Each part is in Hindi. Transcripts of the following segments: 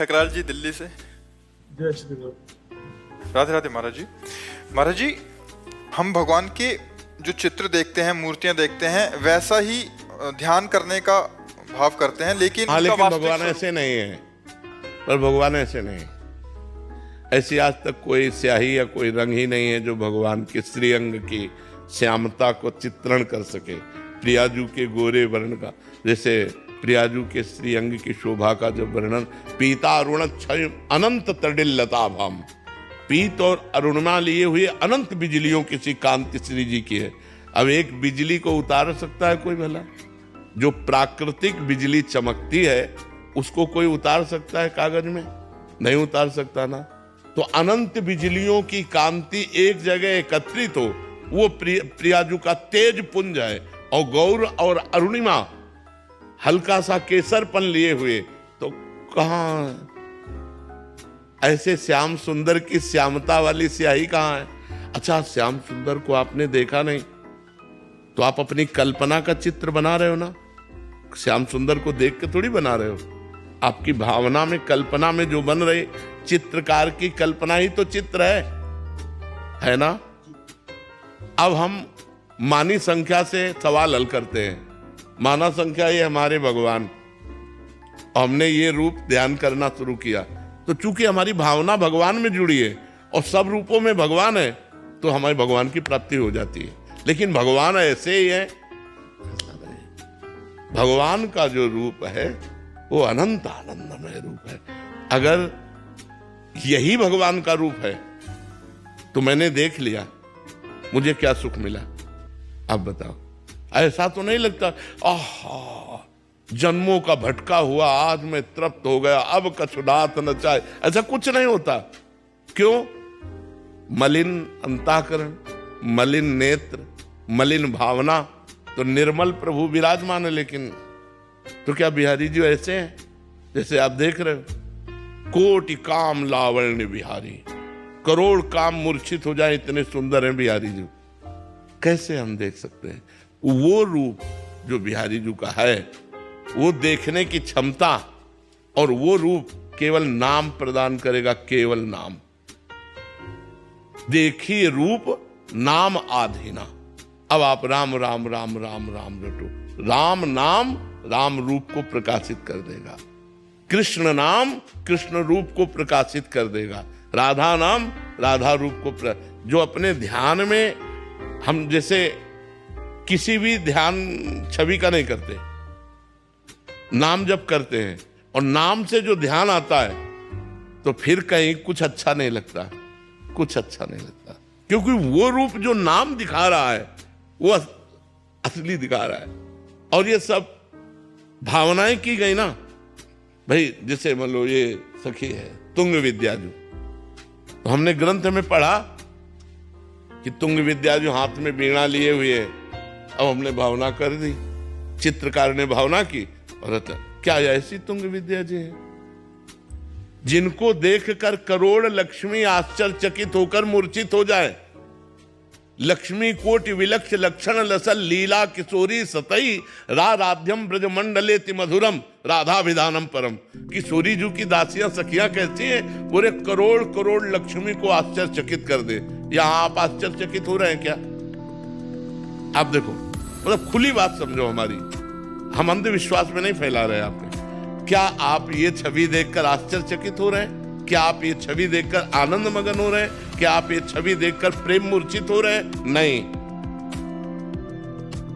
ठकराल जी दिल्ली से। जय श्री राम। राधे राधे महाराज जी। महाराज जी, हम भगवान के जो चित्र देखते हैं, मूर्तियां देखते हैं, वैसा ही ध्यान करने का भाव करते हैं, लेकिन हाँ, उनका लेकिन वास्तविक भगवान स्वरूप- ऐसे नहीं है। पर भगवान ऐसे नहीं, ऐसी आज तक कोई स्याही या कोई रंग ही नहीं है जो भगवान के श्रीअंग की श्यामता को चित्रण कर सके। प्रियाजू के गोरे वर्ण का, जैसे प्रियाजू के श्रीअंग की शोभा का जब वर्णन, पीता अरुण क्षय अनंत तडिल्लता भाम, पीत और अरुणिमा लिए हुए अनंत बिजलियों की सी कांति श्री जी की है। अब एक बिजली को उतार सकता है कोई भला? जो प्राकृतिक बिजली चमकती है उसको कोई उतार सकता है कागज में? नहीं उतार सकता ना। तो अनंत बिजलियों की कांति एक जगह एकत्रित हो, वो प्रियाजू का तेज पुंज है। और गौर और अरुणिमा हल्का सा केसरपन लिए हुए, तो कहां ऐसे श्याम सुंदर की श्यामता वाली स्याही कहां है? अच्छा, श्याम सुंदर को आपने देखा नहीं तो आप अपनी कल्पना का चित्र बना रहे हो ना। श्याम सुंदर को देख के थोड़ी बना रहे हो, आपकी भावना में, कल्पना में जो बन रही, चित्रकार की कल्पना ही तो चित्र है ना। अब हम मानी संख्या से सवाल हल करते हैं। माना संख्या ये हमारे भगवान, और हमने ये रूप ध्यान करना शुरू किया, तो चूंकि हमारी भावना भगवान में जुड़ी है और सब रूपों में भगवान है, तो हमारे भगवान की प्राप्ति हो जाती है। लेकिन भगवान ऐसे ही है। भगवान का जो रूप है वो अनंत आनंदमय रूप है। अगर यही भगवान का रूप है तो मैंने देख लिया, मुझे क्या सुख मिला? अब बताओ, ऐसा तो नहीं लगता आहा जन्मों का भटका हुआ आज मैं तृप्त हो गया, अब कछुडात न चाहे? ऐसा कुछ नहीं होता। क्यों? मलिन अंतःकरण, मलिन नेत्र, मलिन भावना, तो निर्मल प्रभु विराजमान है। लेकिन तो क्या बिहारी जी ऐसे हैं जैसे आप देख रहे हो? कोटि काम लावण्य बिहारी, करोड़ काम मूर्छित हो जाए, इतने सुंदर हैं बिहारी जी। कैसे हम देख सकते हैं? वो रूप जो बिहारी जी का है, वो देखने की क्षमता, और वो रूप केवल नाम प्रदान करेगा, केवल नाम। देखिए रूप नाम आधीना। अब आप राम राम राम राम राम रटो। राम नाम राम रूप को प्रकाशित कर देगा, कृष्ण नाम कृष्ण रूप को प्रकाशित कर देगा, राधा नाम राधा रूप को जो अपने ध्यान में हम जैसे किसी भी ध्यान छवि का नहीं करते, नाम जब करते हैं और नाम से जो ध्यान आता है, तो फिर कहीं कुछ अच्छा नहीं लगता, कुछ अच्छा नहीं लगता। क्योंकि वो रूप जो नाम दिखा रहा है वो असली दिखा रहा है। और ये सब भावनाएं की गई ना भाई। जैसे मान लो ये सखी है तुंग विद्याजू, तो हमने ग्रंथ में पढ़ा कि तुंग विद्याजू हाथ में वीणा लिए हुए है। अब हमने भावना कर दी, चित्रकार ने भावना की, और क्या ऐसी तुंग विद्या जी है जिनको देखकर करोड़ लक्ष्मी आश्चर्यचकित होकर मूर्छित हो जाए? लक्ष्मी कोटि विलक्ष लक्षण लसल लीला किशोरी सतई राध्यम ब्रज मंडलेति मधुरम राधा विधानम परम। किशोरी जू की दासियां सखियां कैसी हैं? पूरे करोड़ करोड़ लक्ष्मी को आश्चर्यचकित कर दे। यहां आप आश्चर्यचकित हो रहे हैं क्या? आप देखो, मतलब खुली बात समझो हमारी, हम अंधविश्वास में नहीं फैला रहे आपने। क्या आप ये छवि देखकर आश्चर्यचकित हो रहे हैं? क्या आप ये छवि देखकर आनंद मगन हो रहे हैं? क्या आप ये छवि देखकर प्रेम मूर्छित हो रहे हैं? नहीं।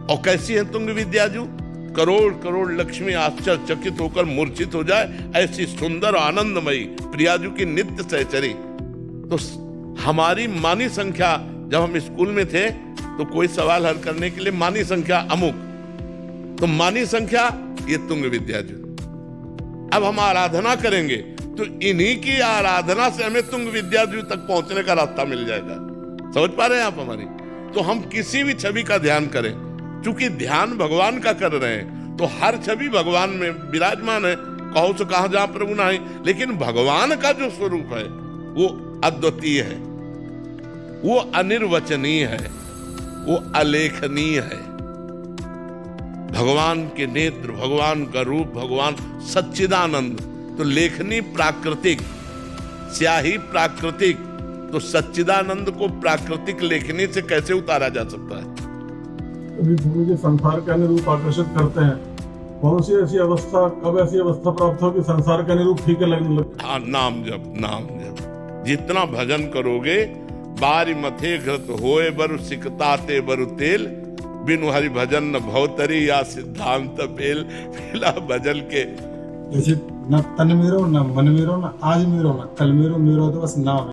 और कैसी है तुंग विद्याजू? करोड़ करोड़ लक्ष्मी आश्चर्यचकित होकर मूर्छित हो जाए, ऐसी सुंदर आनंदमयी प्रियाजू की नित्य सहचरी। तो हमारी मानी संख्या, जब हम स्कूल में थे तो कोई सवाल हल करने के लिए मानी संख्या अमुक, तो मानी संख्या ये तुंग विद्याजू। अब हम आराधना करेंगे तो इन्हीं की आराधना से हमें तुंग विद्याजू तक पहुंचने का रास्ता मिल जाएगा। समझ पा रहे हैं आप हमारी? तो हम किसी भी छवि का ध्यान करें, चूंकि ध्यान भगवान का कर रहे हैं, तो हर छवि भगवान में विराजमान है। कहो तो कहा जहां प्रभु ना है, लेकिन भगवान का जो स्वरूप है वो अद्वितीय है, वो अनिर्वचनीय है, वो अलेखनीय है। भगवान के नेत्र, भगवान का रूप, भगवान सच्चिदानंद, तो लेखनी प्राकृतिक, स्याही प्राकृतिक, तो सच्चिदानंद को प्राकृतिक लेखनी से कैसे उतारा जा सकता है? अभी गुरु जी संसार के अनुरूप आकर्षित करते हैं। कौन सी ऐसी अवस्था, कब ऐसी अवस्था प्राप्त हो कि संसार के अनुरूप फीके लगने लगे? हाँ, नाम जप, नाम जप। जितना भजन करोगे, बारी मथे घृत होए बरु सिकताते बरु तेल, बिनु हरि भजन न भवतरी या सिद्धांत पेल। पहला भजन के जैसे न तन मेरो, न मन मेरो, न आज मेरो, न कल मेरो, मेरो तो बस नाम है।